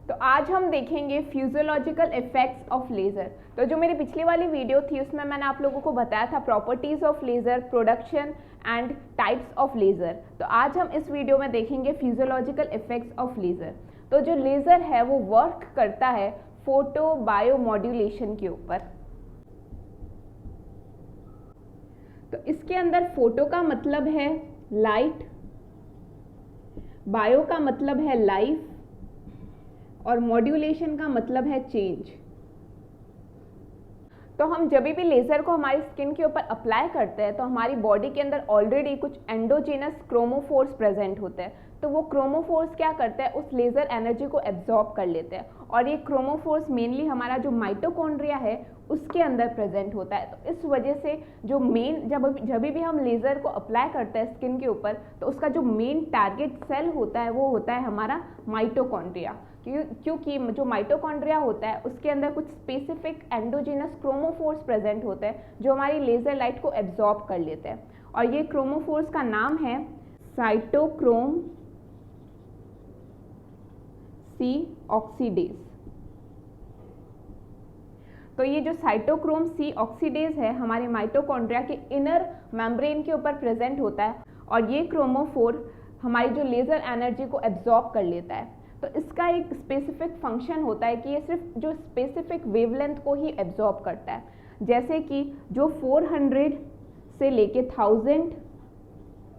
तो आज हम देखेंगे फिजियोलॉजिकल इफेक्ट्स ऑफ लेज़र। तो जो मेरी पिछली वाली वीडियो थी उसमें मैंने आप लोगों को बताया था properties of laser, production and types of laser. तो आज हम इस वीडियो में देखेंगे फिजियोलॉजिकल इफेक्ट्स ऑफ लेज़र। तो जो लेज़र है वो वर्क करता है फोटो बायोमॉड्यूलेशन के ऊपर। तो इसके अंदर फोटो का मतलब है लाइट, बायो का मतलब है लाइफ और मॉड्यूलेशन का मतलब है चेंज। तो हम जब भी लेज़र को हमारी स्किन के ऊपर अप्लाई करते हैं तो हमारी बॉडी के अंदर ऑलरेडी कुछ एंडोजेनस क्रोमोफोर्स प्रेजेंट होते हैं। तो वो क्रोमोफोर्स क्या करते हैं, उस लेज़र एनर्जी को एब्जॉर्ब कर लेते हैं और ये क्रोमोफोर्स मेनली हमारा जो माइटोकॉन्ड्रिया है उसके अंदर प्रेजेंट होता है। तो इस वजह से जो मेन जब भी हम लेज़र को अप्लाई करते हैं स्किन के ऊपर तो उसका जो मेन टारगेट सेल होता है वो होता है हमारा माइटोकॉन्ड्रिया, क्योंकि जो माइटोकॉन्ड्रिया होता है उसके अंदर कुछ स्पेसिफिक एंडोजेनस क्रोमोफोर्स प्रेजेंट होते हैं जो हमारी लेज़र लाइट को एब्जॉर्ब कर लेते हैं। और ये क्रोमोफोर्स का नाम है साइटोक्रोम सी ऑक्सीडेज। तो ये जो साइटोक्रोम सी ऑक्सीडेज है हमारे माइटोकॉन्ड्रिया के इनर मेम्ब्रेन के ऊपर प्रेजेंट होता है और ये क्रोमोफोर हमारी जो लेज़र एनर्जी को एब्जॉर्ब कर लेता है। तो इसका एक स्पेसिफिक फंक्शन होता है कि ये सिर्फ जो स्पेसिफिक वेवलेंथ को ही एब्जॉर्ब करता है, जैसे कि जो 400 से लेके 1000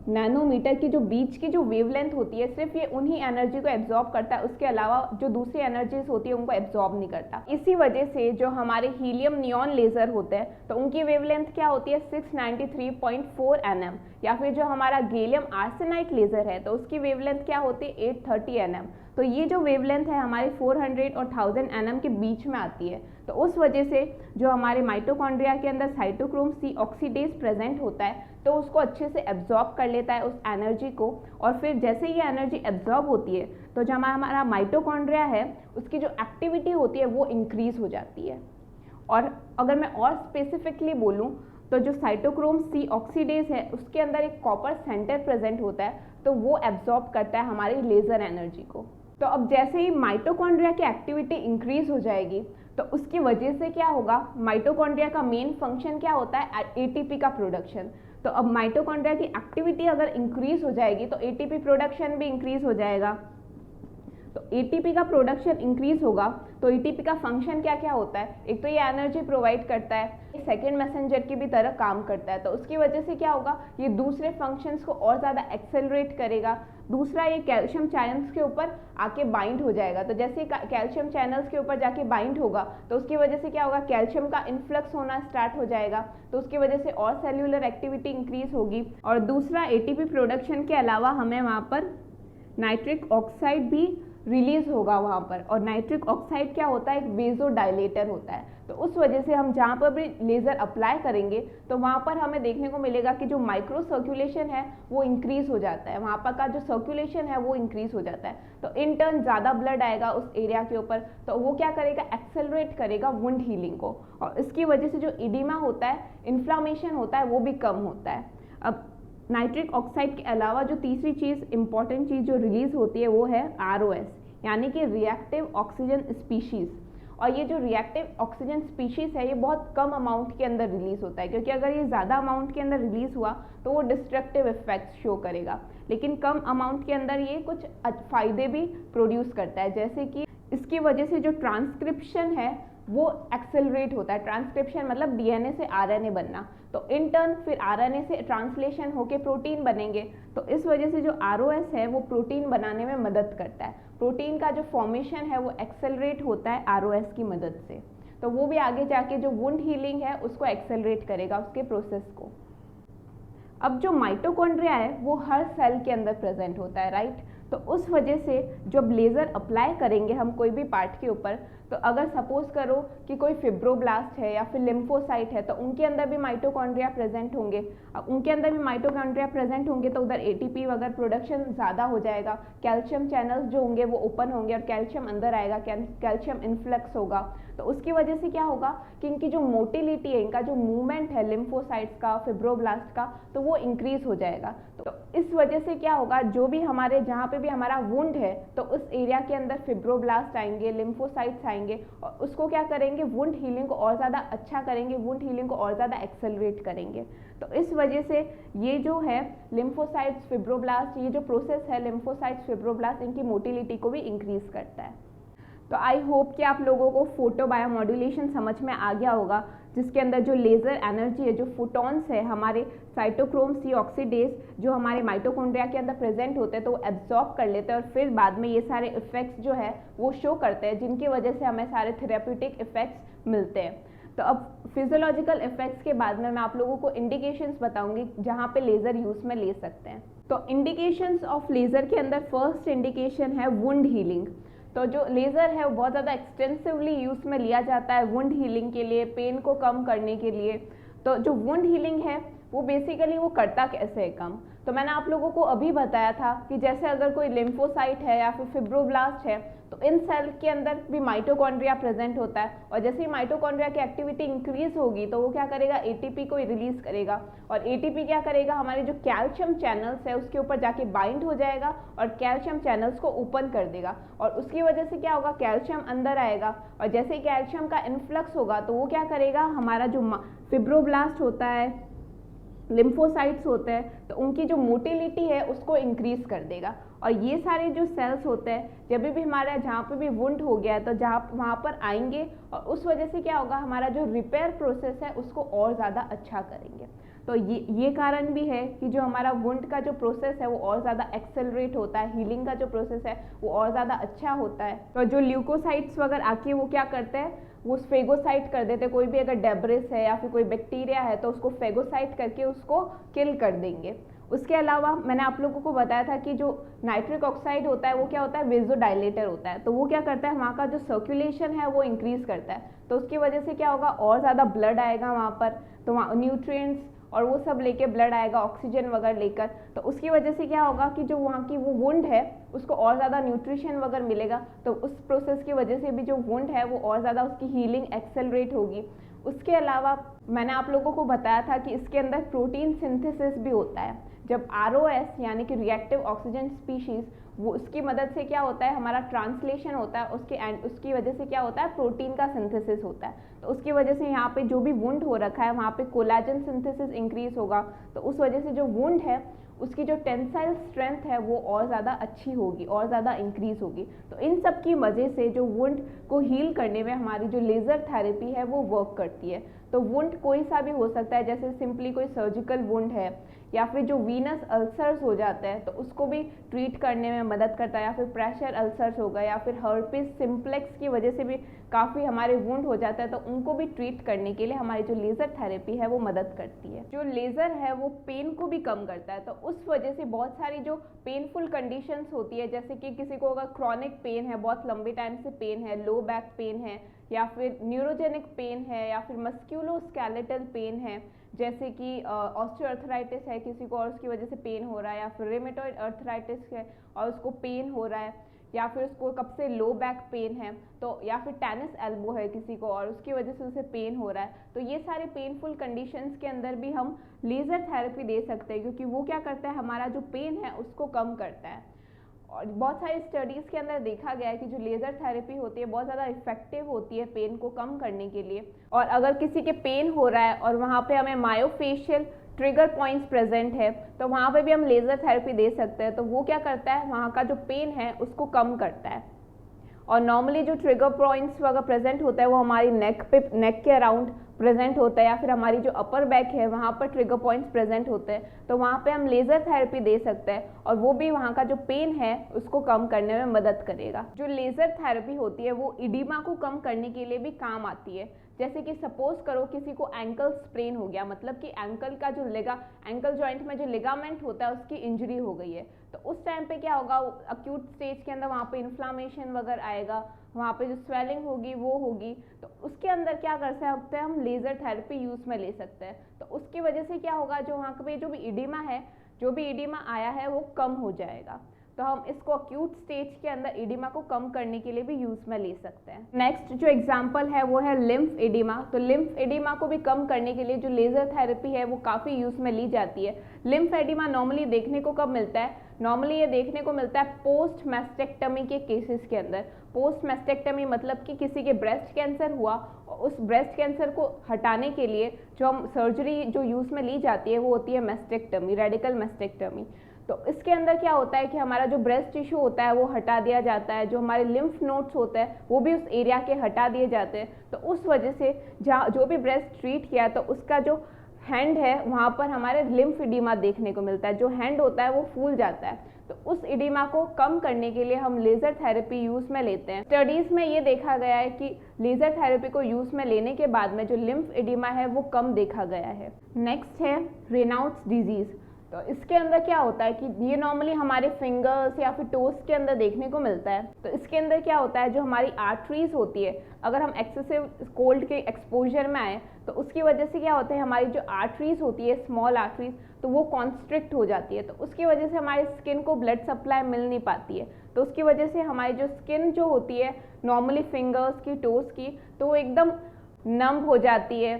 नैनोमीटर की जो बीच की जो वेवलेंथ होती है सिर्फ ये उन्हीं एनर्जी को एब्जॉर्ब करता है, उसके अलावा जो दूसरी एनर्जीज होती है उनको एब्जॉर्ब नहीं करता। इसी वजह से जो हमारे हीलियम नियॉन लेज़र होते हैं तो उनकी वेवलेंथ क्या होती है 693.4 nm, या फिर जो हमारा गैलियम आर्सेनाइड लेज़र है तो उसकी वेवलेंथ क्या होती है 830 nm। तो ये जो वेवलेंथ है हमारे 400 और 1000 nm के बीच में आती है। तो उस वजह से जो हमारे माइटोकॉन्ड्रिया के अंदर साइटोक्रोम सी ऑक्सीडेज प्रेजेंट होता है तो उसको अच्छे से एब्जॉर्ब कर लेता है उस एनर्जी को, और फिर जैसे ये एनर्जी एब्जॉर्ब होती है तो जो हमारा माइटोकॉन्ड्रिया है उसकी जो एक्टिविटी होती है वो इंक्रीज हो जाती है। और अगर मैं और स्पेसिफिकली बोलूँ तो जो साइटोक्रोम सी ऑक्सीडेज है उसके अंदर एक कॉपर सेंटर प्रेजेंट होता है तो वो एब्जॉर्ब करता है हमारी लेज़र एनर्जी को। तो अब जैसे ही माइटोकॉन्ड्रिया की एक्टिविटी इंक्रीज हो जाएगी तो उसकी वजह से क्या होगा, माइटोकॉन्ड्रिया का मेन फंक्शन क्या होता है एटीपी का प्रोडक्शन। तो अब माइटोकॉन्ड्रिया की एक्टिविटी अगर इंक्रीज हो जाएगी तो एटीपी प्रोडक्शन भी इंक्रीज हो जाएगा। तो एटीपी का प्रोडक्शन इंक्रीज होगा तो एटीपी का फंक्शन क्या क्या होता है, एक तो ये एनर्जी प्रोवाइड करता है, ये सेकेंड मैसेंजर की भी तरह काम करता है। तो उसकी वजह से क्या होगा, ये दूसरे फंक्शंस को और ज़्यादा एक्सेलरेट करेगा। दूसरा, ये कैल्शियम चैनल्स के ऊपर आके बाइंड हो जाएगा। तो जैसे कैल्शियम चैनल्स के ऊपर जाके बाइंड होगा तो उसकी वजह से क्या होगा, कैल्शियम का इन्फ्लक्स होना स्टार्ट हो जाएगा। तो उसकी वजह से और सेल्यूलर एक्टिविटी इंक्रीज होगी। और दूसरा, एटीपी प्रोडक्शन के अलावा हमें वहाँ पर नाइट्रिक ऑक्साइड भी रिलीज होगा वहाँ पर। और नाइट्रिक ऑक्साइड क्या होता है, एक वेजोडाइलेटर होता है। तो उस वजह से हम जहाँ पर भी लेज़र अप्लाई करेंगे तो वहाँ पर हमें देखने को मिलेगा कि जो माइक्रो सर्कुलेशन है वो इंक्रीज हो जाता है, वहाँ पर का जो सर्कुलेशन है वो इंक्रीज हो जाता है। तो इन टर्न ज़्यादा ब्लड आएगा उस एरिया के ऊपर तो वो क्या करेगा, एक्सेलरेट करेगा वुंड हीलिंग को, और इसकी वजह से जो इडिमा होता है, इन्फ्लामेशन होता है, वो भी कम होता है। अब नाइट्रिक ऑक्साइड के अलावा जो तीसरी चीज़, इंपॉर्टेंट चीज़ जो रिलीज होती है वो है ROS, यानी कि रिएक्टिव ऑक्सीजन स्पीशीज़। और ये जो रिएक्टिव ऑक्सीजन स्पीशीज़ है ये बहुत कम अमाउंट के अंदर रिलीज होता है, क्योंकि अगर ये ज़्यादा अमाउंट के अंदर रिलीज हुआ तो वो डिस्ट्रक्टिव इफेक्ट्स शो करेगा, लेकिन कम अमाउंट के अंदर ये कुछ फ़ायदे भी प्रोड्यूस करता है। जैसे कि इसकी वजह से जो ट्रांसक्रिप्शन है वो एक्सेलरेट होता है। ट्रांसक्रिप्शन मतलब DNA से RNA बनना, तो इन टर्न फिर RNA से ट्रांसलेशन होके प्रोटीन बनेंगे। तो इस वजह से जो ROS है वो प्रोटीन बनाने में मदद करता है। प्रोटीन का जो फॉर्मेशन है वो एक्सेलरेट होता है ROS की मदद से, तो वो भी आगे जाके जो वुंड हीलिंग है उसको एक्सेलरेट करेगा, उसके प्रोसेस को। अब जो माइटोकॉन्ड्रिया है वो हर सेल के अंदर प्रेजेंट होता है, राइट। तो उस वजह से जब लेज़र अप्लाई करेंगे हम कोई भी पार्ट के ऊपर, तो अगर सपोज करो कि कोई फिब्रोब्लास्ट है या फिर लिम्फोसाइट है तो उनके अंदर भी माइटोकॉन्ड्रिया प्रेजेंट होंगे। अब उनके अंदर भी माइटोकॉन्ड्रिया प्रेजेंट होंगे तो उधर एटीपी वगैरह प्रोडक्शन ज़्यादा हो जाएगा, कैल्शियम चैनल्स जो होंगे वो ओपन होंगे और कैल्शियम अंदर आएगा, कैल्शियम इन्फ्लक्स होगा। तो उसकी वजह से क्या होगा कि इनकी जो मोटिलिटी है, इनका जो मूवमेंट है लिम्फोसाइट्स का, फिब्रोब्लास्ट का, तो वो इंक्रीज हो जाएगा। तो इस वजह से क्या होगा, जो भी हमारे जहाँ पे पे भी हमारा वुंड है तो उस एरिया के अंदर फिब्रोब्लास्ट आएंगे, लिम्फोसाइट्स आएंगे और उसको क्या करेंगे, वुंड हीलिंग को और ज़्यादा अच्छा करेंगे, वुंड हीलिंग को और ज़्यादा एक्सेलरेट करेंगे। तो इस वजह से ये जो है लिम्फोसाइट्स फिब्रोब्लास्ट, ये जो प्रोसेस है लिम्फोसाइट्स फिब्रोब्लास्ट, इनकी मोटिलिटी को भी इंक्रीज करता है। तो आई होप कि आप लोगों को फोटो बायोमॉड्यूलेशन समझ में आ गया होगा, जिसके अंदर जो लेज़र एनर्जी है, जो फोटॉन्स है हमारे साइटोक्रोम सी ऑक्सीडेज जो हमारे माइटोकॉन्ड्रिया के अंदर प्रेजेंट होते हैं तो वो एब्जॉर्ब कर लेते हैं और फिर बाद में ये सारे इफेक्ट्स जो है वो शो करते हैं, जिनकी वजह से हमें सारे थेरेप्यूटिक इफेक्ट्स मिलते हैं। तो अब फिजियोलॉजिकल इफेक्ट्स के बाद में मैं आप लोगों को इंडिकेशंस बताऊंगी जहाँ पे लेज़र यूज़ में ले सकते हैं। तो इंडिकेशंस ऑफ लेज़र के अंदर फर्स्ट इंडिकेशन है वुंड हीलिंग। तो जो लेज़र है वो बहुत ज़्यादा एक्सटेंसिवली यूज़ में लिया जाता है वुंड हीलिंग के लिए, पेन को कम करने के लिए। तो जो वुंड हीलिंग है वो बेसिकली वो करता कैसे है कम, तो मैंने आप लोगों को अभी बताया था कि जैसे अगर कोई लिम्फोसाइट है या फिर फिब्रोब्लास्ट है तो इन सेल के अंदर भी माइटोकॉन्ड्रिया प्रेजेंट होता है और जैसे ही माइटोकॉन्ड्रिया की एक्टिविटी इंक्रीज होगी तो वो क्या करेगा, एटीपी को रिलीज करेगा और एटीपी क्या करेगा, हमारे जो कैल्शियम चैनल्स है उसके ऊपर जाके बाइंड हो जाएगा और कैल्शियम चैनल्स को ओपन कर देगा और उसकी वजह से क्या होगा, कैल्शियम अंदर आएगा और जैसे ही कैल्शियम का इन्फ्लक्स होगा तो वो क्या करेगा, हमारा जो फिब्रोब्लास्ट होता है, लिम्फोसाइट्स होते हैं तो उनकी जो मोटिलिटी है उसको इंक्रीज कर देगा और ये सारे जो सेल्स होते हैं जब भी हमारा जहाँ पे भी वुंड हो गया है तो जहाँ वहाँ पर आएंगे और उस वजह से क्या होगा, हमारा जो रिपेयर प्रोसेस है उसको और ज़्यादा अच्छा करेंगे। तो ये कारण भी है कि जो हमारा वुंड का जो प्रोसेस है वो और ज़्यादा एक्सेलरेट होता है, हीलिंग का जो प्रोसेस है वो और ज़्यादा अच्छा होता है। तो जो ल्यूकोसाइट्स वगैरह आके वो क्या करते हैं, वो फेगोसाइट कर देते हैं, कोई भी अगर डेब्रिस है या फिर कोई बैक्टीरिया है तो उसको फेगोसाइट करके उसको किल कर देंगे। उसके अलावा मैंने आप लोगों को बताया था कि जो नाइट्रिक ऑक्साइड होता है वो क्या होता है, वेजोडाइलेटर होता है। तो वो क्या करता है, वहाँ का जो सर्कुलेशन है वो इंक्रीज करता है तो उसकी वजह से क्या होगा, और ज़्यादा ब्लड आएगा वहाँ पर, तो वहाँ न्यूट्रिएंट्स और वो सब लेके ब्लड आएगा, ऑक्सीजन वगैरह लेकर, तो उसकी वजह से क्या होगा कि जो वहाँ की वो वुंड है उसको और ज़्यादा न्यूट्रिशन वगैरह मिलेगा। तो उस प्रोसेस की वजह से भी जो वुंड है वो और ज़्यादा उसकी हीलिंग एक्सेलरेट होगी। उसके अलावा मैंने आप लोगों को बताया था कि इसके अंदर प्रोटीन सिंथेसिस भी होता है। जब ROS यानी कि रिएक्टिव ऑक्सीजन स्पीशीज़, वो उसकी मदद से क्या होता है, हमारा ट्रांसलेशन होता है उसकी वजह से क्या होता है, प्रोटीन का सिंथेसिस होता है। तो उसकी वजह से यहाँ पे जो भी वुंड हो रखा है वहाँ पे कोलाजन सिंथेसिस इंक्रीज होगा, तो उस वजह से जो वुंड है उसकी जो टेंसाइल स्ट्रेंथ है वो और ज़्यादा अच्छी होगी, और ज़्यादा इंक्रीज होगी। तो इन सब की वजह से जो वुंड को हील करने में हमारी जो लेज़र थेरेपी है वो वर्क करती है। तो वुंड कोई सा भी हो सकता है, जैसे सिंपली कोई सर्जिकल वुंड है या फिर जो वीनस अल्सर्स हो जाते हैं तो उसको भी ट्रीट करने में मदद करता है, या फिर प्रेशर अल्सर्स हो गए या फिर हर्पिस सिम्प्लेक्स की वजह से भी काफ़ी हमारे वुंड हो जाता है तो उनको भी ट्रीट करने के लिए हमारी जो लेज़र थेरेपी है वो मदद करती है। जो लेज़र है वो पेन को भी कम करता है, तो उस वजह से बहुत सारी जो पेनफुल कंडीशंस होती है, जैसे कि किसी को अगर क्रॉनिक पेन है, बहुत लंबे टाइम से पेन है, लो बैक पेन है या फिर न्यूरोजेनिक पेन है या फिर मस्क्यूलोस्केलेटल पेन है, जैसे कि ऑस्टियोआर्थराइटिस है किसी को और उसकी वजह से पेन हो रहा है, या फिर रेमेटॉइड आर्थराइटिस है और उसको पेन हो रहा है, या फिर उसको कब से लो बैक पेन है, तो या फिर टेनिस एल्बो है किसी को और उसकी वजह से उसे पेन हो रहा है, तो ये सारे पेनफुल कंडीशंस के अंदर भी हम लेज़र थेरेपी दे सकते हैं, क्योंकि वो क्या करता है, हमारा जो पेन है उसको कम करता है। और बहुत सारी स्टडीज़ के अंदर देखा गया है कि जो लेज़र थेरेपी होती है बहुत ज़्यादा इफेक्टिव होती है पेन को कम करने के लिए। और अगर किसी के पेन हो रहा है और वहाँ पे हमें मायोफेशियल ट्रिगर पॉइंट्स प्रेजेंट है तो वहाँ पे भी हम लेज़र थेरेपी दे सकते हैं। तो वो क्या करता है, वहाँ का जो पेन है उसको कम करता है। और नॉर्मली जो ट्रिगर पॉइंट्स वगैरह प्रेजेंट होता है वो हमारी नेक के अराउंड प्रेजेंट होता है, या फिर हमारी जो अपर बैक है वहाँ पर ट्रिगर पॉइंट्स प्रेजेंट होते हैं, तो वहाँ पे हम लेज़र थेरेपी दे सकते हैं और वो भी वहाँ का जो पेन है उसको कम करने में मदद करेगा। जो लेज़र थेरेपी होती है वो इडिमा को कम करने के लिए भी काम आती है। जैसे कि सपोज करो किसी को एंकल स्प्रेन हो गया, मतलब कि एंकल का जो एंकल जॉइंट में जो लिगामेंट होता है उसकी इंजरी हो गई है, तो उस टाइम पे क्या होगा, अक्यूट स्टेज के अंदर वहाँ पे इन्फ्लामेशन वगैरह आएगा, वहाँ पे जो स्वेलिंग होगी वो होगी, तो उसके अंदर क्या कर सकते हैं हम, लेज़र थेरेपी यूज़ में ले सकते हैं। तो उसकी वजह से क्या होगा, जो वहाँ पे जो भी इडिमा है, जो भी इडिमा आया है वो कम हो जाएगा। तो हम इसको अक्यूट स्टेज के अंदर एडिमा को कम करने के लिए भी यूज में ले सकते हैं। नेक्स्ट जो एग्जांपल है वो है लिम्फ एडिमा। तो लिम्फ एडिमा को भी कम करने के लिए जो लेजर थेरेपी है वो काफ़ी यूज में ली जाती है। लिम्फ एडिमा नॉर्मली देखने को कब मिलता है? नॉर्मली ये देखने को मिलता है पोस्ट मैस्टेक्टमी के केसेस के अंदर। पोस्ट मैस्टेक्टमी मतलब कि किसी के ब्रेस्ट कैंसर हुआ और उस ब्रेस्ट कैंसर को हटाने के लिए जो हम सर्जरी जो यूज में ली जाती है वो होती है मैस्टेक्टमी, रेडिकल मैस्टेक्टमी। तो इसके अंदर क्या होता है कि हमारा जो ब्रेस्ट टिश्यू होता है वो हटा दिया जाता है, जो हमारे लिम्फ नोड्स होते हैं वो भी उस एरिया के हटा दिए जाते हैं। तो उस वजह से जहाँ जो भी ब्रेस्ट ट्रीट किया तो उसका जो हैंड है वहाँ पर हमारे लिम्फ एडिमा देखने को मिलता है, जो हैंड होता है वो फूल जाता है। तो उस एडिमा को कम करने के लिए हम लेज़र थेरेपी यूज़ में लेते हैं। स्टडीज़ में ये देखा गया है कि लेज़र थेरेपी को यूज़ में लेने के बाद में जो लिम्फ एडिमा है वो कम देखा गया है। नेक्स्ट है रेनाउट्स डिजीज़। तो इसके अंदर क्या होता है कि ये नॉर्मली हमारे फिंगर्स या फिर टोस के अंदर देखने को मिलता है। तो इसके अंदर क्या होता है, जो हमारी आर्टरीज होती है, अगर हम एक्सेसिव कोल्ड के एक्सपोजर में आए तो उसकी वजह से क्या होता है, हमारी जो आर्टरीज होती है, स्मॉल आर्टरीज, तो वो कॉन्स्ट्रिक्ट हो जाती है। तो उसकी वजह से हमारी स्किन को ब्लड सप्लाई मिल नहीं पाती है। तो उसकी वजह से हमारी जो स्किन जो होती है नॉर्मली फिंगर्स की, टोस की, तो वो एकदम नम हो जाती है।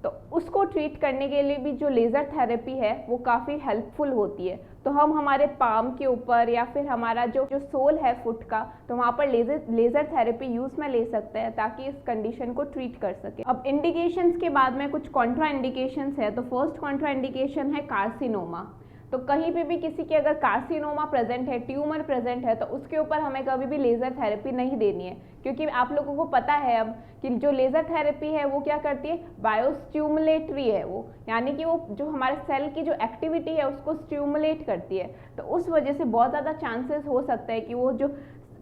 तो उसको ट्रीट करने के लिए भी जो लेज़र थेरेपी है वो काफ़ी हेल्पफुल होती है। तो हम हमारे पाम के ऊपर या फिर हमारा जो सोल है फुट का, तो वहाँ पर लेज़र थेरेपी यूज़ में ले सकते हैं ताकि इस कंडीशन को ट्रीट कर सके। अब इंडिकेशंस के बाद में कुछ कॉन्ट्रा इंडिकेशंस है। तो फर्स्ट कॉन्ट्रा इंडिकेशन है कार्सिनोमा। तो कहीं पे भी किसी के अगर कार्सिनोमा प्रेजेंट है, ट्यूमर प्रेजेंट है, तो उसके ऊपर हमें कभी भी लेज़र थेरेपी नहीं देनी है, क्योंकि आप लोगों को पता है अब कि जो लेज़र थेरेपी है वो क्या करती है, बायोस्टिमुलेटरी है वो, यानी कि वो जो हमारे सेल की जो एक्टिविटी है उसको स्टिमुलेट करती है। तो उस वजह से बहुत ज़्यादा चांसेस हो सकता है कि वो जो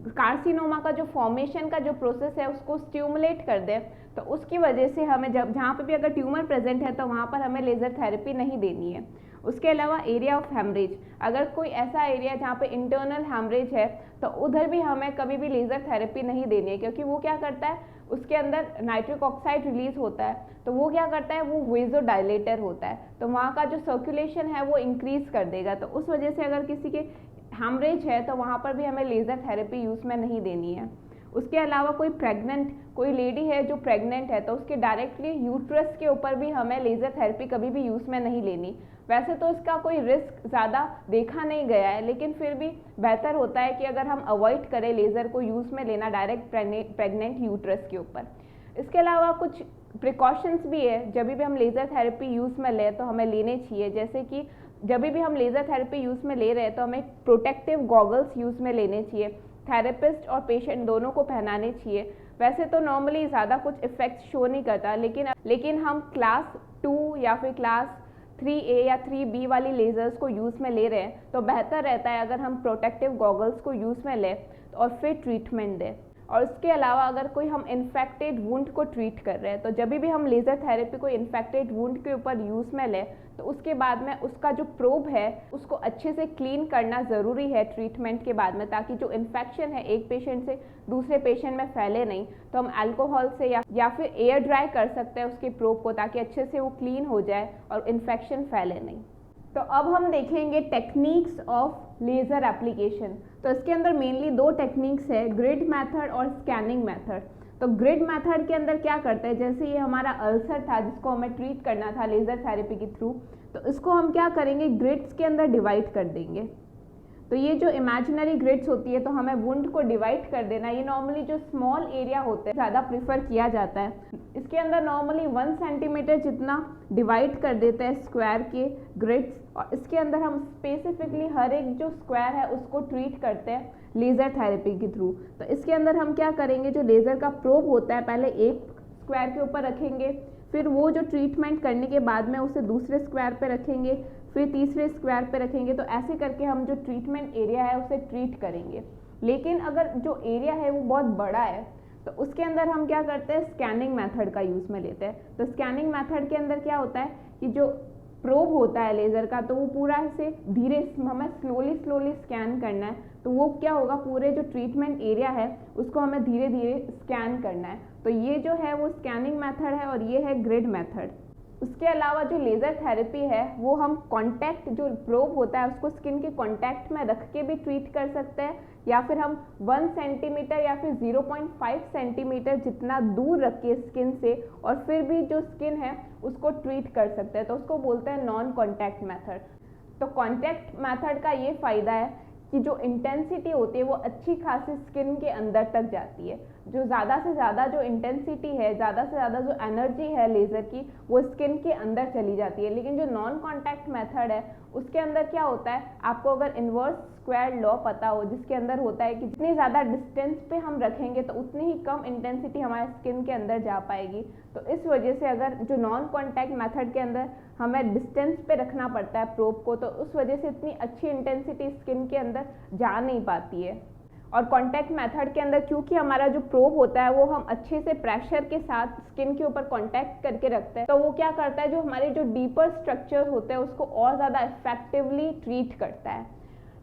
कार्सिनोमा का जो फॉर्मेशन का जो प्रोसेस है उसको स्टिमुलेट कर दे। तो उसकी वजह से हमें जब जहाँ पे भी अगर ट्यूमर प्रेजेंट है तो वहाँ पर हमें लेज़र थेरेपी नहीं देनी है। उसके अलावा एरिया ऑफ हेमरेज, अगर कोई ऐसा एरिया जहाँ पे इंटरनल हेमरेज है तो उधर भी हमें कभी भी लेज़र थेरेपी नहीं देनी है, क्योंकि वो क्या करता है, उसके अंदर नाइट्रिक ऑक्साइड रिलीज होता है। तो वो क्या करता है, वो वेज़ोडाइलेटर होता है, तो वहाँ का जो सर्कुलेशन है वो इंक्रीज कर देगा। तो उस वजह से अगर किसी के हेमरेज है तो वहाँ पर भी हमें लेज़र थेरेपी यूज़ में नहीं देनी है। उसके अलावा कोई लेडी है जो प्रेग्नेंट है तो उसके डायरेक्टली यूट्रस के ऊपर भी हमें लेज़र थेरेपी कभी भी यूज़ में नहीं लेनी। वैसे तो इसका कोई रिस्क ज़्यादा देखा नहीं गया है, लेकिन फिर भी बेहतर होता है कि अगर हम अवॉइड करें लेज़र को यूज़ में लेना डायरेक्ट प्रेग्नेंट यूट्रस के ऊपर। इसके अलावा कुछ प्रिकॉशंस भी है, जब भी हम लेज़र थेरेपी यूज़ में लें तो हमें लेने चाहिए। जैसे कि जब भी हम लेज़र थेरेपी यूज़ में ले रहे हैं तो हमें प्रोटेक्टिव गॉगल्स यूज़ में लेने चाहिए, थेरेपिस्ट और पेशेंट दोनों को पहनाने चाहिए। वैसे तो नॉर्मली ज़्यादा कुछ इफेक्ट शो नहीं करता, लेकिन हम क्लास 2 या फिर क्लास 3A या 3B वाली लेज़र्स को यूज़ में ले रहे हैं तो बेहतर रहता है अगर हम प्रोटेक्टिव गॉगल्स को यूज़ में लें और फिर ट्रीटमेंट दें। और उसके अलावा अगर कोई हम इन्फेक्टेड वुंड को ट्रीट कर रहे हैं तो जब भी हम लेज़र थेरेपी को इन्फेक्टेड वुंड के ऊपर यूज़ में लें तो उसके बाद में उसका जो प्रोब है उसको अच्छे से क्लीन करना ज़रूरी है ट्रीटमेंट के बाद में, ताकि जो इन्फेक्शन है एक पेशेंट से दूसरे पेशेंट में फैले नहीं। तो हम अल्कोहल से या फिर एयर ड्राई कर सकते हैं उसके प्रोब को, ताकि अच्छे से वो क्लीन हो जाए और इन्फेक्शन फैले नहीं। तो अब हम देखेंगे टेक्निक्स ऑफ लेज़र एप्लीकेशन। तो इसके अंदर मेनली 2 टेक्निक्स है, ग्रिड मेथड और स्कैनिंग मेथड। तो ग्रिड मेथड के अंदर क्या करते हैं, जैसे ये हमारा अल्सर था जिसको हमें ट्रीट करना था लेज़र थेरेपी के थ्रू, तो इसको हम क्या करेंगे, ग्रिड्स के अंदर डिवाइड कर देंगे। तो ये जो इमेजिनरी ग्रिड्स होती है तो हमें वुंड को डिवाइड कर देना। ये नॉर्मली जो स्मॉल एरिया होते हैं ज़्यादा प्रिफर किया जाता है। इसके अंदर नॉर्मली 1 सेंटीमीटर जितना डिवाइड कर देते हैं स्क्वायर के ग्रिड्स, और इसके अंदर हम स्पेसिफिकली हर एक जो स्क्वायर है उसको ट्रीट करते हैं लेज़र थेरेपी के थ्रू। तो इसके अंदर हम क्या करेंगे, जो लेज़र का प्रोब होता है पहले एक स्क्वायर के ऊपर रखेंगे, फिर वो जो ट्रीटमेंट करने के बाद में उसे दूसरे स्क्वायर पे रखेंगे, फिर तीसरे स्क्वायर पे रखेंगे। तो ऐसे करके हम जो ट्रीटमेंट एरिया है उसे ट्रीट करेंगे। लेकिन अगर जो एरिया है वो बहुत बड़ा है तो उसके अंदर हम क्या करते हैं, स्कैनिंग मेथड का यूज़ में लेते हैं। तो स्कैनिंग मेथड के अंदर क्या होता है कि जो प्रोब होता है लेज़र का तो वो पूरा से धीरे हमें स्लोली स्कैन करना है। तो वो क्या होगा, पूरे जो ट्रीटमेंट एरिया है उसको हमें धीरे धीरे स्कैन करना है। तो ये जो है वो स्कैनिंग मेथड है और ये है ग्रिड मेथड। उसके अलावा जो लेज़र थेरेपी है वो हम कॉन्टैक्ट जो प्रोब होता है उसको स्किन के कॉन्टैक्ट में रख के भी ट्रीट कर सकते हैं, या फिर हम 1 सेंटीमीटर या फिर 0.5 सेंटीमीटर जितना दूर रख के स्किन से और फिर भी जो स्किन है उसको ट्रीट कर सकते हैं, तो उसको बोलते हैं नॉन कॉन्टैक्ट मेथड। तो कॉन्टैक्ट मेथड का ये फ़ायदा है कि जो इंटेंसिटी होती है वो अच्छी खासी स्किन के अंदर तक जाती है। जो ज़्यादा से ज़्यादा जो इंटेंसिटी है, ज़्यादा से ज़्यादा जो एनर्जी है लेज़र की, वो स्किन के अंदर चली जाती है। लेकिन जो नॉन कॉन्टैक्ट मेथड है उसके अंदर क्या होता है, आपको अगर इन्वर्स स्क्वायर लॉ पता हो जिसके अंदर होता है कि जितनी ज़्यादा डिस्टेंस पे हम रखेंगे तो उतनी ही कम इंटेंसिटी हमारे स्किन के अंदर जा पाएगी। तो इस वजह से अगर जो नॉन कॉन्टैक्ट मेथड के अंदर हमें डिस्टेंस पे रखना पड़ता है प्रोब को, तो उस वजह से इतनी अच्छी इंटेंसिटी स्किन के अंदर जा नहीं पाती है। और कॉन्टैक्ट मेथड के अंदर क्योंकि हमारा जो प्रोब होता है वो हम अच्छे से प्रेशर के साथ स्किन के ऊपर कॉन्टैक्ट करके रखते हैं, तो वो क्या करता है, जो हमारे जो डीपर स्ट्रक्चर होते हैं उसको और ज़्यादा इफेक्टिवली ट्रीट करता है।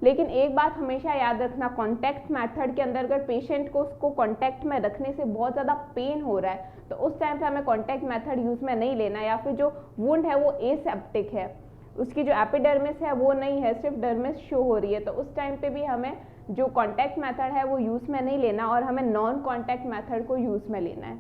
लेकिन एक बात हमेशा याद रखना, कॉन्टैक्ट मेथड के अंदर अगर पेशेंट को उसको कॉन्टैक्ट में रखने से बहुत ज़्यादा पेन हो रहा है तो उस टाइम पे हमें कॉन्टैक्ट मेथड यूज़ में नहीं लेना, या फिर जो वुंड है वो एसेप्टिक है, उसकी जो एपिडर्मिस है वो नहीं है, सिर्फ डर्मिस शो हो रही है, तो उस टाइम पे भी हमें जो कॉन्टैक्ट मेथड है वो यूज़ में नहीं लेना और हमें नॉन कॉन्टैक्ट मेथड को यूज़ में लेना है।